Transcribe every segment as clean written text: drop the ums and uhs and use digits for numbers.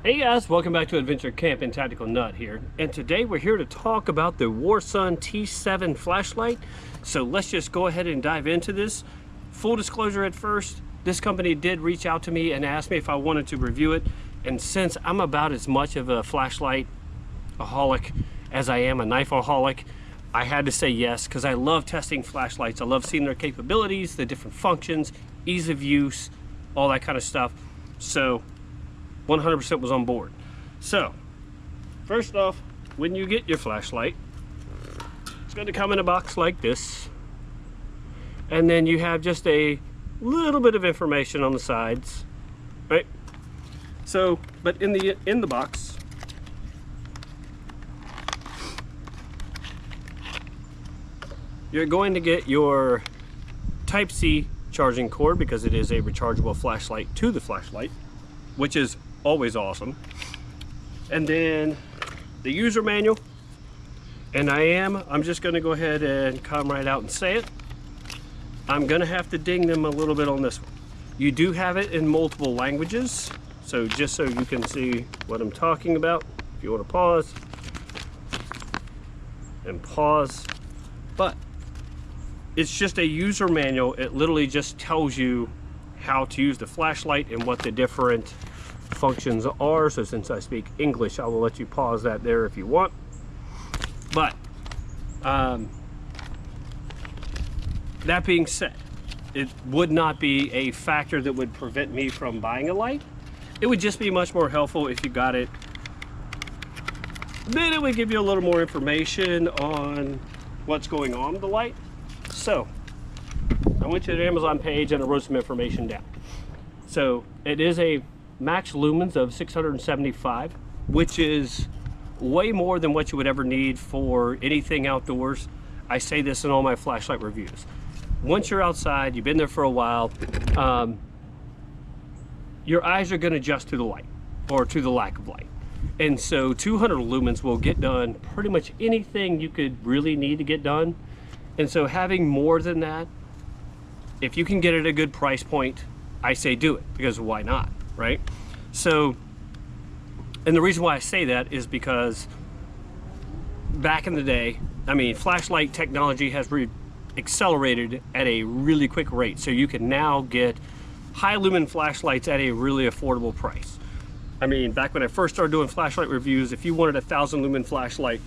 Hey guys, welcome back to Adventure Camping Tactical Nut here. And today we're here to talk about the Warsun T7 flashlight. So let's just go ahead and dive into this. Full disclosure at first, this company did reach out to me and asked me if I wanted to review it. And since I'm about as much of a flashlight-aholic as I am a knife-aholic, I had to say yes because I love testing flashlights. I love seeing their capabilities, the different functions, ease of use, all that kind of stuff. So 100% was on board. So first off, when you get your flashlight, it's going to come in a box like this, and then you have just a little bit of information on the sides, right? So but in the box you're going to get your Type-C charging cord, because it is a rechargeable flashlight to the flashlight, which is always awesome. And then the user manual, and I'm just going to go ahead and come right out and say it. I'm going to have to ding them a little bit on this one. You do have it in multiple languages, so just so you can see what I'm talking about, if you want to pause and pause. But it's just a user manual. It literally just tells you how to use the flashlight and what the different functions are. So since I speak English, I will let you pause that there if you want. But that being said, it would not be a factor that would prevent me from buying a light. It would just be much more helpful if you got it. Then it would give you a little more information on what's going on with the light. So I went to the Amazon page and I wrote some information down. So it is a max lumens of 675, which is way more than what you would ever need for anything outdoors. I say this in all my flashlight reviews. Once you're outside, you've been there for a while, your eyes are going to adjust to the light, or to the lack of light. And so 200 lumens will get done pretty much anything you could really need to get done. And so having more than that, if you can get it at a good price point, I say do it, because why not, right? So, and the reason why I say that is because back in the day, I mean, flashlight technology has accelerated at a really quick rate. So you can now get high lumen flashlights at a really affordable price. I mean, back when I first started doing flashlight reviews, if you wanted a 1,000 lumen flashlight,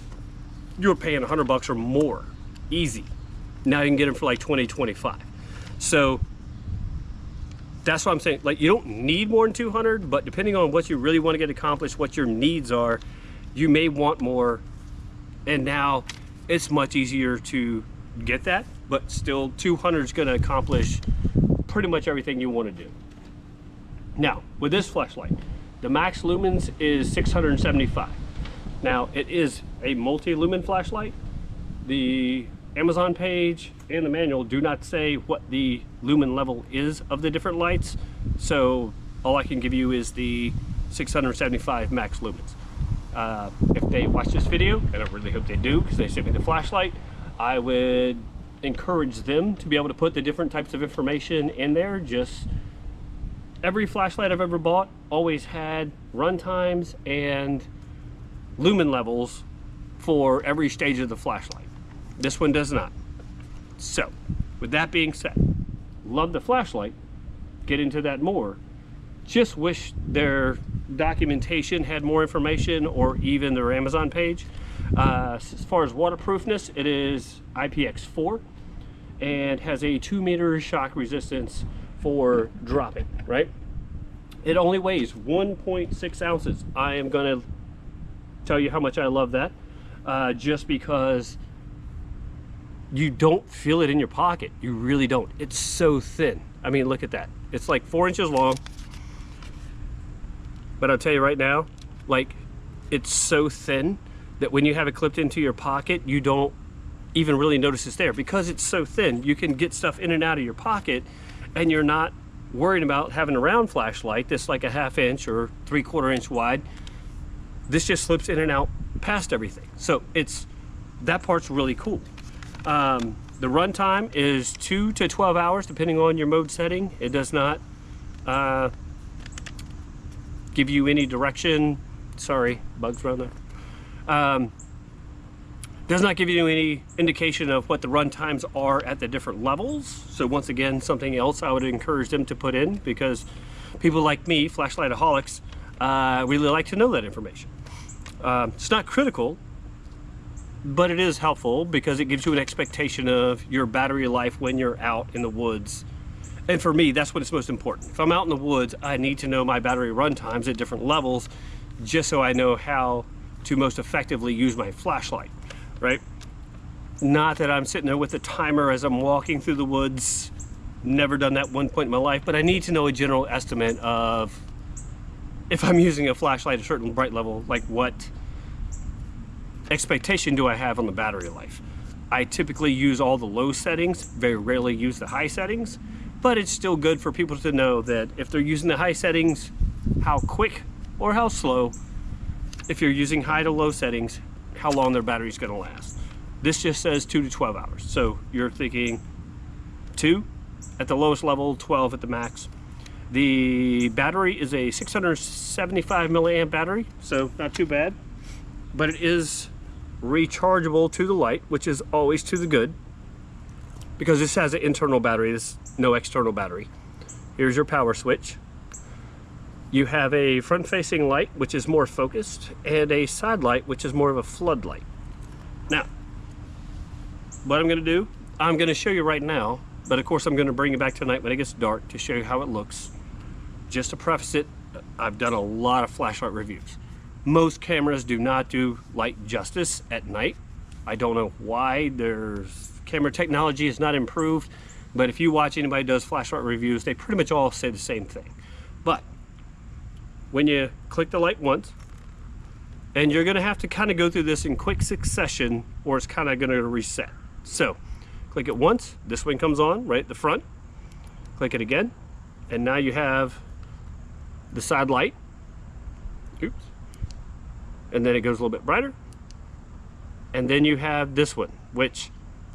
you were paying $100 or more, easy. Now you can get them for like 20, 25. So that's what I'm saying. Like, you don't need more than 200, but depending on what you really want to get accomplished, what your needs are, you may want more. And now it's much easier to get that, but still 200 is going to accomplish pretty much everything you want to do. Now, with this flashlight, the max lumens is 675. Now, it is a multi-lumen flashlight. The Amazon page and the manual do not say what the lumen level is of the different lights, so all I can give you is the 675 max lumens. If they watch this video, and I really hope they do because they sent me the flashlight, I would encourage them to be able to put the different types of information in there. Just every flashlight I've ever bought always had run times and lumen levels for every stage of the flashlight. This one does not. So, with that being said, love the flashlight, get into that more. Just wish their documentation had more information, or even their Amazon page. As far as waterproofness, it is IPX4 and has a 2-meter shock resistance for dropping, right? It only weighs 1.6 ounces. I am going to tell you how much I love that, just because you don't feel it in your pocket. You really don't. It's so thin. I mean, look at that. It's like 4 inches long. But I'll tell you right now, like, it's so thin that when you have it clipped into your pocket, you don't even really notice it's there. Because it's so thin, you can get stuff in and out of your pocket, and you're not worrying about having a round flashlight that's like a 1/2 inch or 3/4 inch wide. This just slips in and out past everything. So that part's really cool. The run time is 2 to 12 hours depending on your mode setting. It does not give give you any direction. Sorry, bugs around there. Does not give you any indication of what the run times are at the different levels. So once again, something else I would encourage them to put in, because people like me, flashlightaholics, really like to know that information. It's not critical, but it is helpful because it gives you an expectation of your battery life when you're out in the woods. And for me, that's what is most important. If I'm out in the woods, I need to know my battery run times at different levels, just so I know how to most effectively use my flashlight, right? Not that I'm sitting there with a timer as I'm walking through the woods. Never done that one point in my life, but I need to know a general estimate of, if I'm using a flashlight at a certain bright level, like what expectation do I have on the battery life. I typically use all the low settings, very rarely use the high settings, but it's still good for people to know that if they're using the high settings, how quick or how slow, if you're using high to low settings, how long their battery's gonna last. This just says 2 to 12 hours. So you're thinking 2 at the lowest level, 12 at the max. The battery is a 675 milliamp battery, so not too bad, but it is rechargeable to the light, which is always to the good, because this has an internal battery, this no external battery. Here's your power switch. You have a front-facing light, which is more focused, and a side light, which is more of a floodlight. Now, what I'm gonna do, I'm gonna show you right now, but of course I'm gonna bring you back tonight when it gets dark to show you how it looks. Just to preface it, I've done a lot of flashlight reviews. Most cameras do not do light justice at night. I don't know why. Camera technology is not improved, but if you watch anybody who does flashlight reviews, they pretty much all say the same thing. But when you click the light once, and you're gonna have to kind of go through this in quick succession, or it's kind of gonna reset. So, click it once, this one comes on right at the front. Click it again, and now you have the side light. Oops. And then it goes a little bit brighter. And then you have this one, which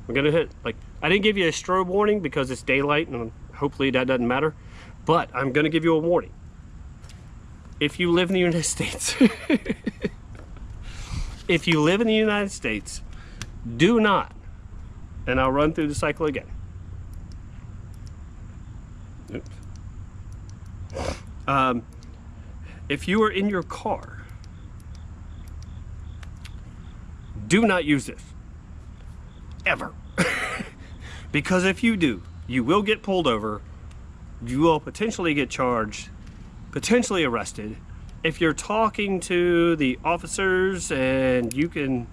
I'm gonna hit, like, I didn't give you a strobe warning because it's daylight, and hopefully that doesn't matter, but I'm gonna give you a warning. If you live in the United States, if you live in the United States, do not, and I'll run through the cycle again. Oops. If you are in your car, do not use this, ever. Because if you do, you will get pulled over, you will potentially get charged, potentially arrested. If you're talking to the officers and you can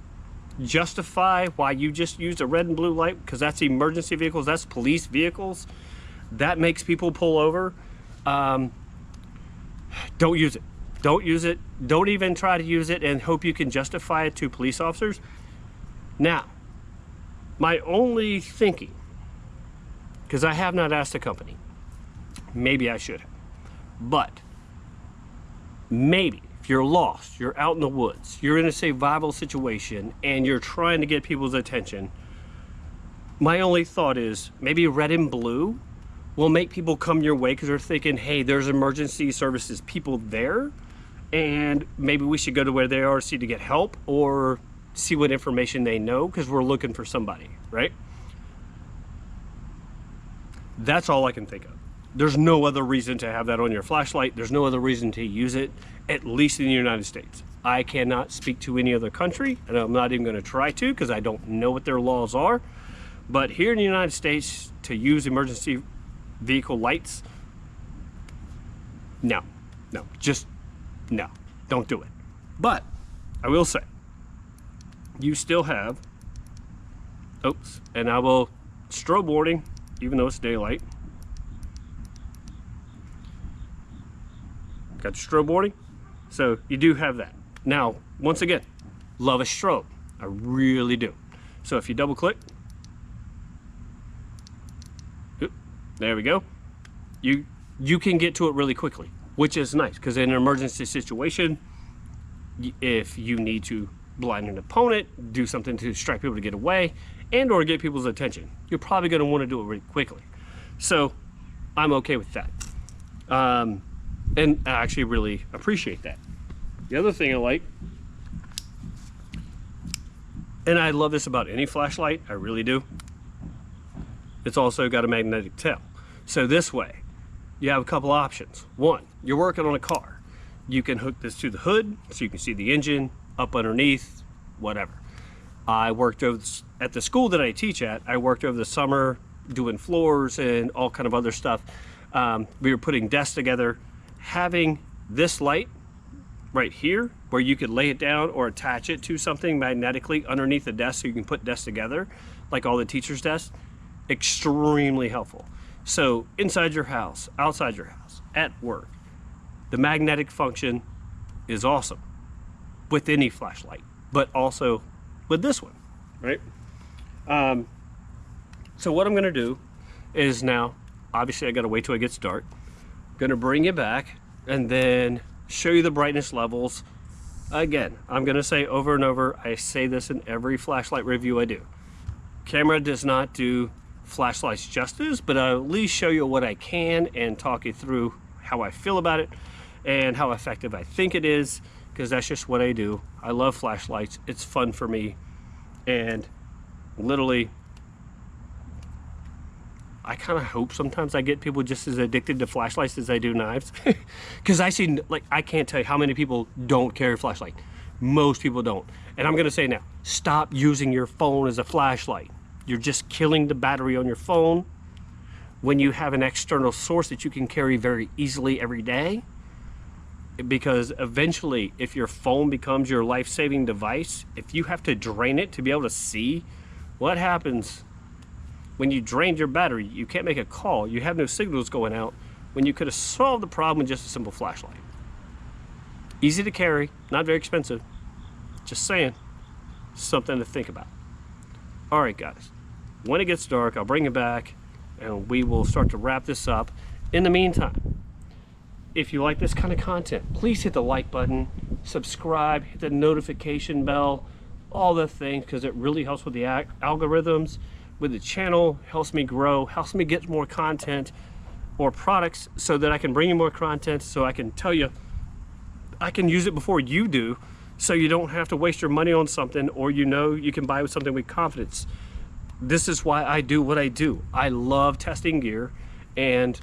justify why you just used a red and blue light, because that's emergency vehicles, that's police vehicles, that makes people pull over. Don't use it. Don't use it. Don't even try to use it and hope you can justify it to police officers. Now, my only thinking, because I have not asked the company, maybe I should have, but maybe if you're lost, you're out in the woods, you're in a survival situation, and you're trying to get people's attention, my only thought is maybe red and blue will make people come your way because they're thinking, hey, there's emergency services people there, and maybe we should go to where they are, see to get help, or see what information they know, because we're looking for somebody, right? That's all I can think of. There's no other reason to have that on your flashlight. There's no other reason to use it, at least in the United States. I cannot speak to any other country, and I'm not even going to try to, because I don't know what their laws are. But here in the United States, to use emergency vehicle lights, no, just no, don't do it. But I will say, you still have, oops, and I will strobe warning, even though it's daylight. Got your strobe warning, so you do have that. Now, once again, love a strobe, I really do. So if you double click, there we go. You can get to it really quickly, which is nice, because in an emergency situation, if you need to blind an opponent, do something to distract people to get away, and or get people's attention, you're probably going to want to do it really quickly. So I'm okay with that. And I actually really appreciate that. The other thing I like, and I love this about any flashlight, I really do, it's also got a magnetic tail. So this way, you have a couple options. One, you're working on a car. You can hook this to the hood so you can see the engine up underneath, whatever. I worked over at the school that I teach at. I worked over the summer doing floors and all kind of other stuff. We were putting desks together. Having this light right here where you could lay it down or attach it to something magnetically underneath the desk so you can put desks together, like all the teachers' desks, extremely helpful. So inside your house, outside your house, at work, the magnetic function is awesome with any flashlight, but also with this one, right? So what I'm gonna do is now, obviously I gotta wait till it gets dark. I'm gonna bring it back and then show you the brightness levels. Again, I'm gonna say over and over, I say this in every flashlight review I do. Camera does not do flashlights justice, but I'll at least show you what I can and talk you through how I feel about it and how effective I think it is, because that's just what I do. I love flashlights, it's fun for me, and literally, I kind of hope sometimes I get people just as addicted to flashlights as I do knives. Because I see, like, I can't tell you how many people don't carry a flashlight. Most people don't. And I'm gonna say now, stop using your phone as a flashlight. You're just killing the battery on your phone when you have an external source that you can carry very easily every day. Because eventually, if your phone becomes your life-saving device, if you have to drain it to be able to see, what happens when you drained your battery? You can't make a call, you have no signals going out, when you could have solved the problem with just a simple flashlight. Easy to carry, not very expensive. Just saying, something to think about. All right, guys, when it gets dark, I'll bring it back and we will start to wrap this up. In the meantime, if you like this kind of content, please hit the like button, subscribe, hit the notification bell, all the things, because it really helps with the algorithms, with the channel, helps me grow, helps me get more content or products so that I can bring you more content, so I can tell you, I can use it before you do, so you don't have to waste your money on something, or you know you can buy something with confidence. This is why I do what I do. I love testing gear and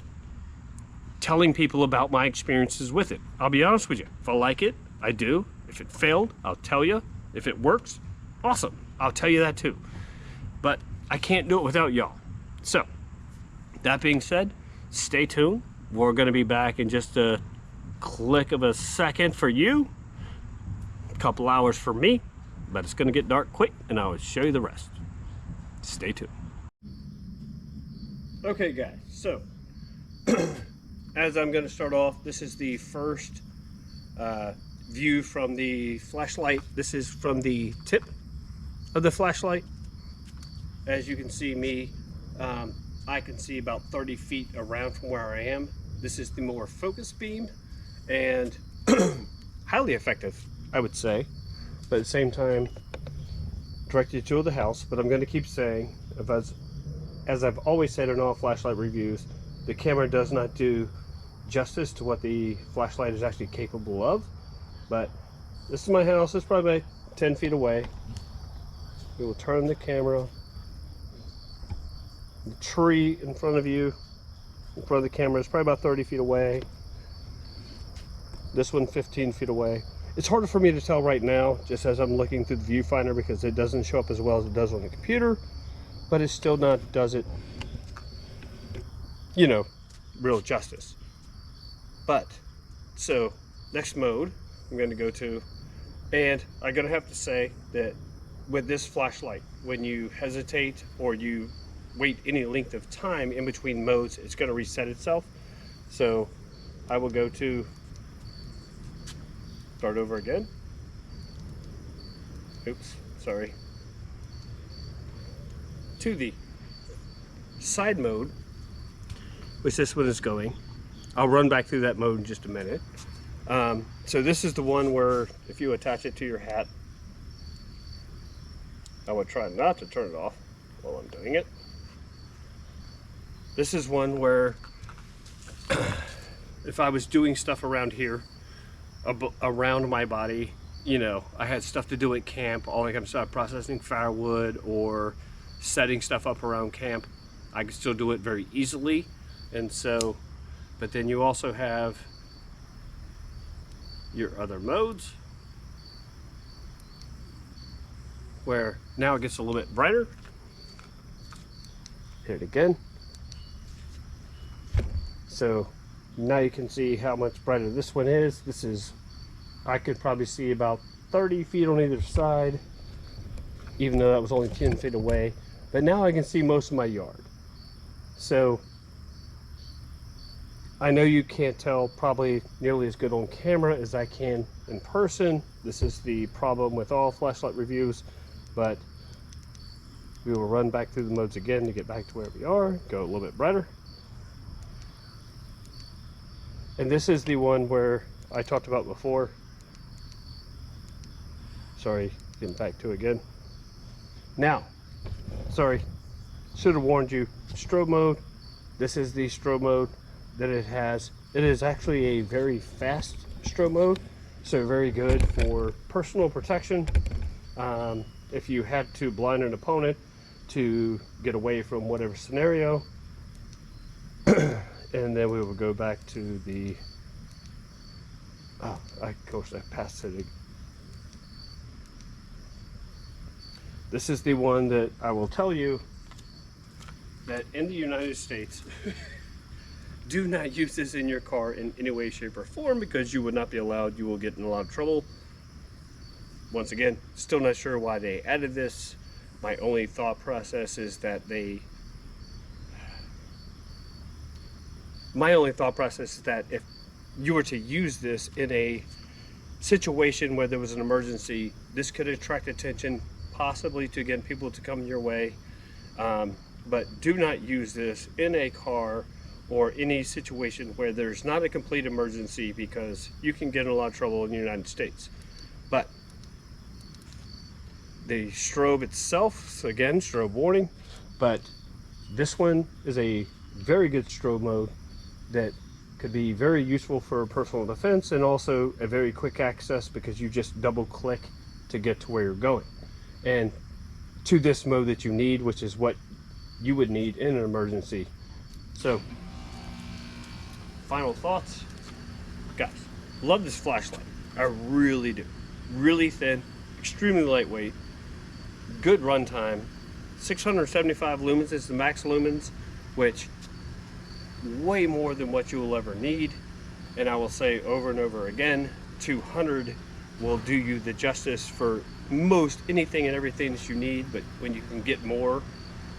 telling people about my experiences with it. I'll be honest with you, if I like it, I do. If it failed, I'll tell you. If it works, awesome, I'll tell you that too. But I can't do it without y'all. So, that being said, stay tuned. We're gonna be back in just a click of a second for you. A couple hours for me, but it's gonna get dark quick and I will show you the rest. Stay tuned. Okay guys, so as I'm gonna start off, this is the first view from the flashlight. This is from the tip of the flashlight. As you can see me, I can see about 30 feet around from where I am. This is the more focused beam and highly effective, I would say, but at the same time directed to the house. But I'm going to keep saying, as I've always said in all flashlight reviews, the camera does not do justice to what the flashlight is actually capable of. But this is my house. It's probably about 10 feet away. We will turn the camera. The tree in front of you, in front of the camera, is probably about 30 feet away. This one 15 feet away. It's harder for me to tell right now, just as I'm looking through the viewfinder, because it doesn't show up as well as it does on the computer, but it still does it, you know, real justice. But, so, next mode I'm going to go to, and I'm going to have to say that with this flashlight, when you hesitate or you wait any length of time in between modes, it's going to reset itself. So I will go to start over again. Oops, sorry. To the side mode, which this one is going. I'll run back through that mode in just a minute. So this is the one where if you attach it to your hat, I would try not to turn it off while I'm doing it. This is one where if I was doing stuff around here, around my body, you know, I had stuff to do at camp, all that kind of stuff, processing firewood or setting stuff up around camp, I could still do it very easily. And so, but then you also have your other modes where now it gets a little bit brighter. Hit it again. So now you can see how much brighter this one is. This is, I could probably see about 30 feet on either side, even though that was only 10 feet away. But now I can see most of my yard. So I know you can't tell probably nearly as good on camera as I can in person. This is the problem with all flashlight reviews, but we will run back through the modes again to get back to where we are, go a little bit brighter. And this is the one where I talked about before. Sorry, getting back to it again. Now, sorry, should have warned you, strobe mode. This is the strobe mode that it has. It is actually a very fast strobe mode, so very good for personal protection. If you had to blind an opponent to get away from whatever scenario. And then we will go back to the, oh, of course I passed it. This is the one that I will tell you that in the United States, do not use this in your car in any way, shape, or form, because you would not be allowed. You will get in a lot of trouble. Once again, still not sure why they added this. My only thought process is that if you were to use this in a situation where there was an emergency, this could attract attention, possibly to get people to come your way. But do not use this in a car or any situation where there's not a complete emergency, because you can get in a lot of trouble in the United States. But the strobe itself, so again, strobe warning, but this one is a very good strobe mode that could be very useful for personal defense, and also a very quick access, because you just double click to get to where you're going, and to this mode that you need, which is what you would need in an emergency. So final thoughts, guys, love this flashlight. I really do. Really thin, extremely lightweight, good runtime. 675 lumens is the max lumens, which way more than what you will ever need. And I will say over and over again, 200 will do you the justice for most anything and everything that you need. But when you can get more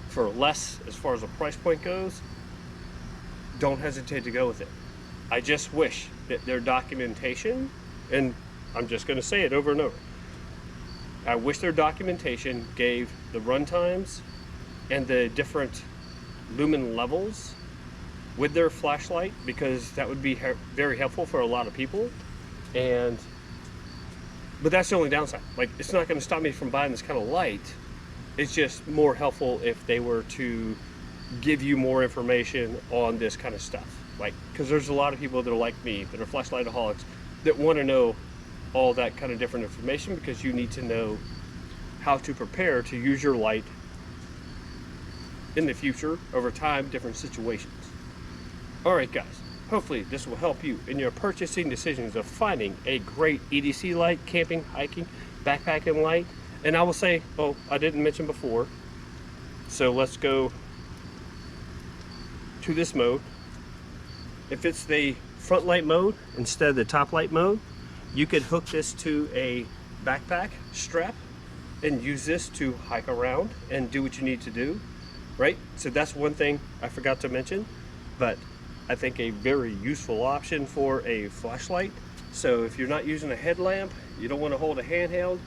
for less as far as the price point goes, don't hesitate to go with it. I just wish that their documentation, and I'm just going to say it over and over, I wish their documentation gave the run times and the different lumen levels with their flashlight, because that would be very helpful for a lot of people. But that's the only downside. Like, it's not going to stop me from buying this kind of light. It's just more helpful if they were to give you more information on this kind of stuff. Like, because there's a lot of people that are like me, that are flashlightaholics, that want to know all that kind of different information, because you need to know how to prepare to use your light in the future, over time, different situations. All right, guys, hopefully this will help you in your purchasing decisions of finding a great EDC light, camping, hiking, backpacking light. And I will say, oh, I didn't mention before, so let's go to this mode. If it's the front light mode instead of the top light mode, you could hook this to a backpack strap and use this to hike around and do what you need to do, right? So that's one thing I forgot to mention, but I think a very useful option for a flashlight. So if you're not using a headlamp, you don't want to hold a handheld,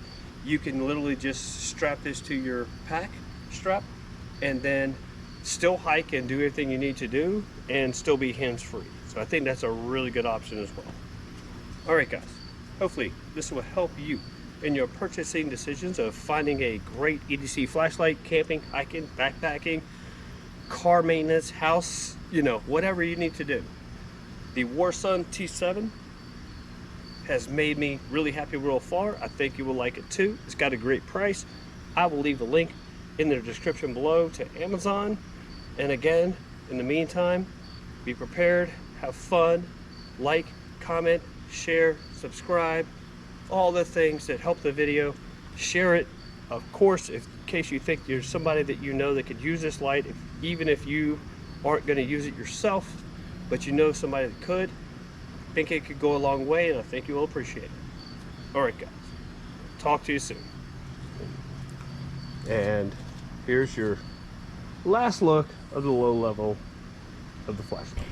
you can literally just strap this to your pack strap and then still hike and do everything you need to do and still be hands-free. So I think that's a really good option as well. All right, guys, hopefully this will help you in your purchasing decisions of finding a great EDC flashlight, camping, hiking, backpacking, car maintenance, house, you know, whatever you need to do. The Warsun T7 has made me really happy real far. I think you will like it too. It's got a great price. I will leave a link in the description below to Amazon. And again, in the meantime, be prepared, have fun, like, comment, share, subscribe, all the things that help the video. Share it, of course, in case you think there's somebody that you know that could use this light, even if you aren't going to use it yourself, but you know somebody that could. I think it could go a long way, and I think you will appreciate it. All right, guys. Talk to you soon. And here's your last look of the low level of the flashlight.